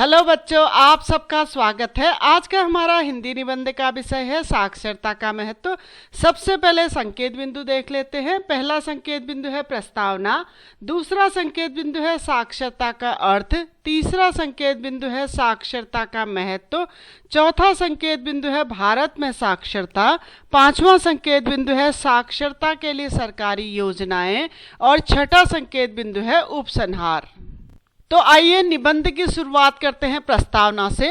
Hello बच्चों, आप सबका स्वागत है। आज का हमारा हिंदी निबंध का विषय है साक्षरता का महत्व। सबसे पहले संकेत बिंदु देख लेते हैं। पहला संकेत बिंदु है प्रस्तावना, दूसरा संकेत बिंदु है साक्षरता का अर्थ, तीसरा संकेत बिंदु है साक्षरता का महत्व, चौथा संकेत बिंदु है भारत में साक्षरता, पांचवा संकेत बिंदु है साक्षरता के लिए सरकारी योजनाएं और छठा संकेत बिंदु है उपसंहार। तो आइए निबंध की शुरुआत करते हैं प्रस्तावना से।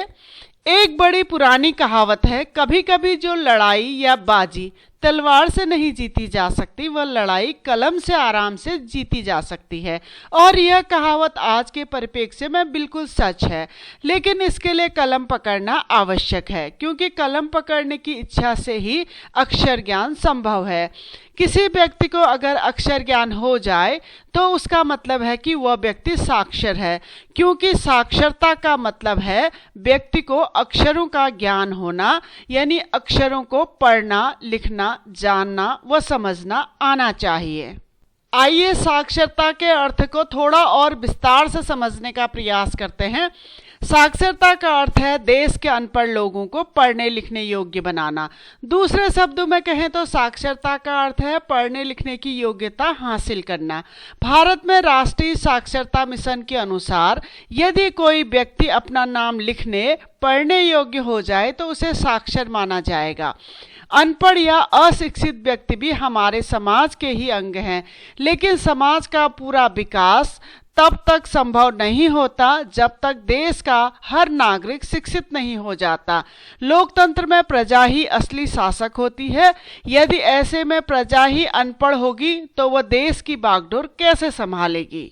एक बड़ी पुरानी कहावत है, कभी कभी जो लड़ाई या बाजी तलवार से नहीं जीती जा सकती, वह लड़ाई कलम से आराम से जीती जा सकती है। और यह कहावत आज के परिप्रेक्ष्य में बिल्कुल सच है, लेकिन इसके लिए कलम पकड़ना आवश्यक है, क्योंकि कलम पकड़ने की इच्छा से ही अक्षर ज्ञान संभव है। किसी व्यक्ति को अगर अक्षर ज्ञान हो जाए तो उसका मतलब है कि वह व्यक्ति साक्षर है, क्योंकि साक्षरता का मतलब है व्यक्ति को अक्षरों का ज्ञान होना, यानी अक्षरों को पढ़ना, लिखना, जानना व समझना आना चाहिए। आइए साक्षरता के अर्थ को थोड़ा और विस्तार से समझने का प्रयास करते हैं। साक्षरता का अर्थ है देश के अनपढ़ लोगों को पढ़ने लिखने योग्य बनाना। दूसरे शब्दों में कहें तो साक्षरता का अर्थ है पढ़ने लिखने की योग्यता हासिल करना। भारत में राष्ट्रीय साक्षरता मिशन के अनुसार यदि कोई व्यक्ति अपना नाम लिखने पढ़ने योग्य हो जाए तो उसे साक्षर माना जाएगा। अनपढ़ या अशिक्षित व्यक्ति भी हमारे समाज के ही अंग हैं, लेकिन समाज का पूरा विकास तब तक संभव नहीं होता जब तक देश का हर नागरिक शिक्षित नहीं हो जाता। लोकतंत्र में प्रजा ही असली शासक होती है। यदि ऐसे में प्रजा ही अनपढ़ होगी तो वह देश की बागडोर कैसे संभालेगी।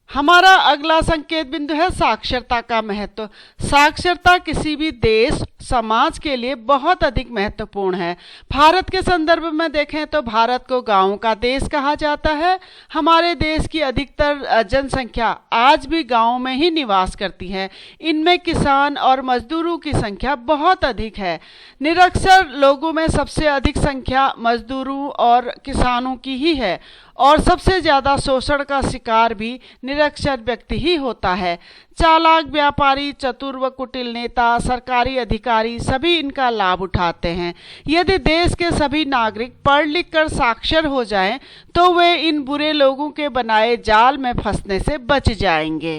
हमारा अगला संकेत बिंदु है साक्षरता का महत्व। साक्षरता किसी भी देश समाज के लिए बहुत अधिक महत्वपूर्ण है। भारत के संदर्भ में देखें तो भारत को गांवों का देश कहा जाता है। हमारे देश की अधिकतर जनसंख्या आज भी गांवों में ही निवास करती है। इनमें किसान और मजदूरों की संख्या बहुत अधिक है। निरक्षर लोगों में सबसे अधिक संख्या मजदूरों और किसानों की ही है, और सबसे ज़्यादा शोषण का शिकार भी निरक्षर व्यक्ति ही होता है। चालाक व्यापारी, चतुर व कुटिल नेता, सरकारी अधिकारी सभी इनका लाभ उठाते हैं। यदि देश के सभी नागरिक पढ़ लिख कर साक्षर हो जाएं, तो वे इन बुरे लोगों के बनाए जाल में फंसने से बच जाएंगे।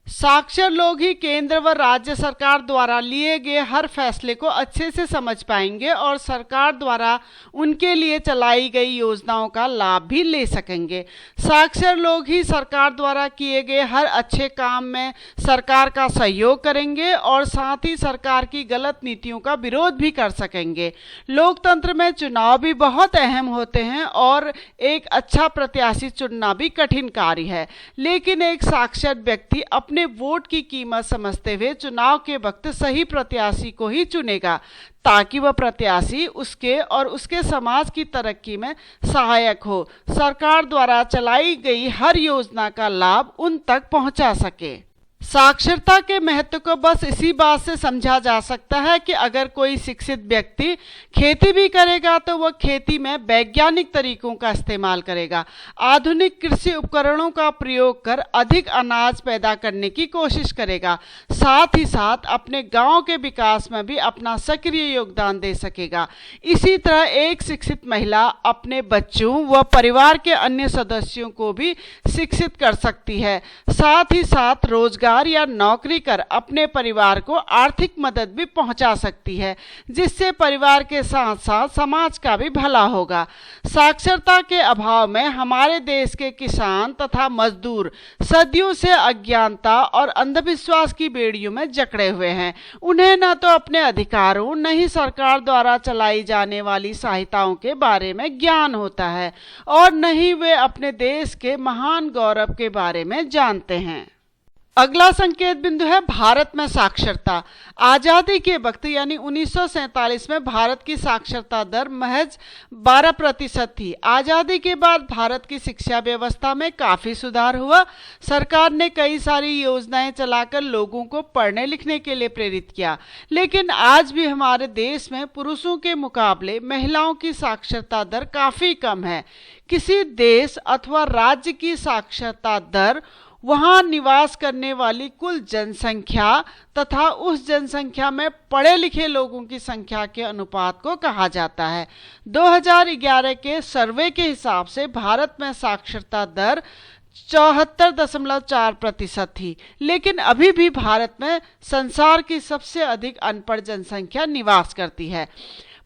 साक्षर लोग ही केंद्र व राज्य सरकार द्वारा लिए गए हर फैसले को अच्छे से समझ पाएंगे और सरकार द्वारा उनके लिए चलाई गई योजनाओं का लाभ भी ले सकेंगे। साक्षर लोग ही सरकार द्वारा किए गए हर अच्छे काम में सरकार का सहयोग करेंगे और साथ ही सरकार की गलत नीतियों का विरोध भी कर सकेंगे। लोकतंत्र में चुनाव भी बहुत अहम होते हैं और एक अच्छा प्रत्याशी चुनना भी कठिन कार्य है, लेकिन एक साक्षर व्यक्ति अपने वोट की कीमत समझते हुए चुनाव के वक्त सही प्रत्याशी को ही चुनेगा, ताकि वह प्रत्याशी उसके और उसके समाज की तरक्की में सहायक हो, सरकार द्वारा चलाई गई हर योजना का लाभ उन तक पहुंचा सके। साक्षरता के महत्व को बस इसी बात से समझा जा सकता है कि अगर कोई शिक्षित व्यक्ति खेती भी करेगा तो वह खेती में वैज्ञानिक तरीकों का इस्तेमाल करेगा, आधुनिक कृषि उपकरणों का प्रयोग कर अधिक अनाज पैदा करने की कोशिश करेगा, साथ ही साथ अपने गांव के विकास में भी अपना सक्रिय योगदान दे सकेगा। इसी तरह एक शिक्षित महिला अपने बच्चों व परिवार के अन्य सदस्यों को भी शिक्षित कर सकती है, साथ ही साथ रोजगार या नौकरी कर अपने परिवार को आर्थिक मदद भी पहुंचा सकती है, जिससे परिवार के साथ साथ समाज का भी भला होगा। साक्षरता के अभाव में हमारे देश के किसान तथा मजदूर सदियों से अज्ञानता और अंधविश्वास की बेड़ियों में जकड़े हुए हैं। उन्हें न तो अपने अधिकारों न ही सरकार द्वारा चलाई जाने वाली सहायताओं के बारे में ज्ञान होता है और न ही वे अपने देश के महान गौरव के बारे में जानते हैं। अगला संकेत बिंदु है भारत में साक्षरता। आज़ादी के वक्त यानी 1947 में भारत की साक्षरता दर महज 12% थी। आज़ादी के बाद भारत की शिक्षा व्यवस्था में काफ़ी सुधार हुआ। सरकार ने कई सारी योजनाएं चलाकर लोगों को पढ़ने लिखने के लिए प्रेरित किया, लेकिन आज भी हमारे देश में पुरुषों के मुकाबले महिलाओं की साक्षरता दर काफ़ी कम है। किसी देश अथवा राज्य की साक्षरता दर वहां निवास करने वाली कुल जनसंख्या तथा उस जनसंख्या में पढ़े लिखे लोगों की संख्या के अनुपात को कहा जाता है। 2011 के सर्वे के हिसाब से भारत में साक्षरता दर 74.4% थी, लेकिन अभी भी भारत में संसार की सबसे अधिक अनपढ़ जनसंख्या निवास करती है।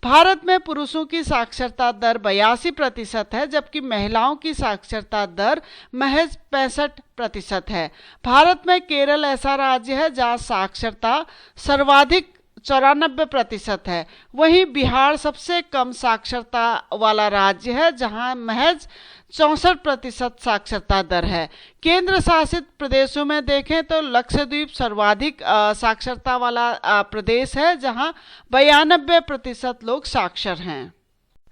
भारत में पुरुषों की साक्षरता दर 82% है, जबकि महिलाओं की साक्षरता दर महज 65% है। भारत में केरल ऐसा राज्य है जहां साक्षरता सर्वाधिक 94% है। वहीं बिहार सबसे कम साक्षरता वाला राज्य है जहां महज 64% साक्षरता दर है। केंद्र शासित प्रदेशों में देखें तो लक्षद्वीप सर्वाधिक साक्षरता वाला प्रदेश है जहां 92% लोग साक्षर हैं।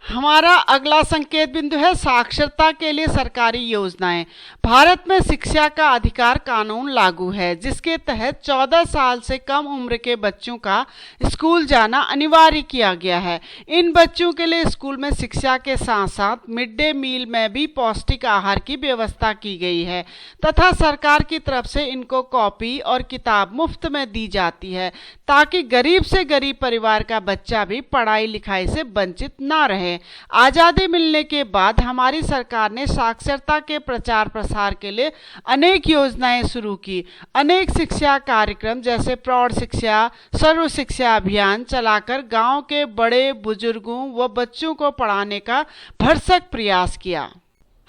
हमारा अगला संकेत बिंदु है साक्षरता के लिए सरकारी योजनाएं। भारत में शिक्षा का अधिकार कानून लागू है, जिसके तहत 14 साल से कम उम्र के बच्चों का स्कूल जाना अनिवार्य किया गया है। इन बच्चों के लिए स्कूल में शिक्षा के साथ साथ मिड डे मील में भी पौष्टिक आहार की व्यवस्था की गई है तथा सरकार की तरफ से इनको कॉपी और किताब मुफ्त में दी जाती है, ताकि गरीब से गरीब परिवार का बच्चा भी पढ़ाई लिखाई से वंचित ना रहे। आजादी मिलने के बाद हमारी सरकार ने साक्षरता के प्रचार प्रसार के लिए अनेक योजनाएं शुरू की। अनेक शिक्षा कार्यक्रम जैसे प्रौढ़ शिक्षा, सर्व शिक्षा अभियान चलाकर गांव के बड़े बुजुर्गों व बच्चों को पढ़ाने का भरसक प्रयास किया।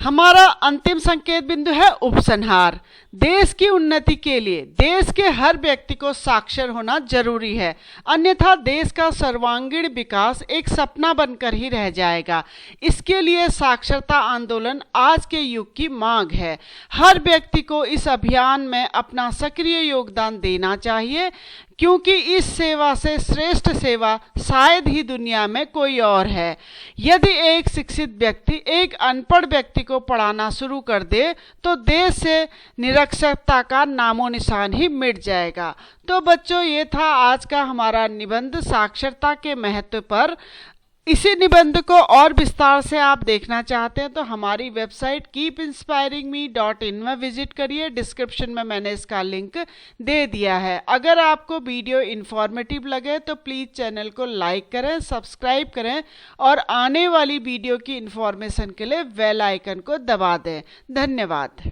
हमारा अंतिम संकेत बिंदु है उपसंहार। देश की उन्नति के लिए देश के हर व्यक्ति को साक्षर होना जरूरी है, अन्यथा देश का सर्वांगीण विकास एक सपना बनकर ही रह जाएगा। इसके लिए साक्षरता आंदोलन आज के युग की मांग है। हर व्यक्ति को इस अभियान में अपना सक्रिय योगदान देना चाहिए, क्योंकि इस सेवा से श्रेष्ठ सेवा शायद ही दुनिया में कोई और है। यदि एक शिक्षित व्यक्ति एक अनपढ़ व्यक्ति को पढ़ाना शुरू कर दे तो देश से निरक्षरता का नामो निशान ही मिट जाएगा। तो बच्चों, ये था आज का हमारा निबंध साक्षरता के महत्व पर। इसी निबंध को और विस्तार से आप देखना चाहते हैं तो हमारी वेबसाइट keepinspiringme.in में विजिट करिए। डिस्क्रिप्शन में मैंने इसका लिंक दे दिया है। अगर आपको वीडियो इन्फॉर्मेटिव लगे तो प्लीज़ चैनल को लाइक करें, सब्सक्राइब करें और आने वाली वीडियो की इन्फॉर्मेशन के लिए बेल आइकन को दबा दें। धन्यवाद।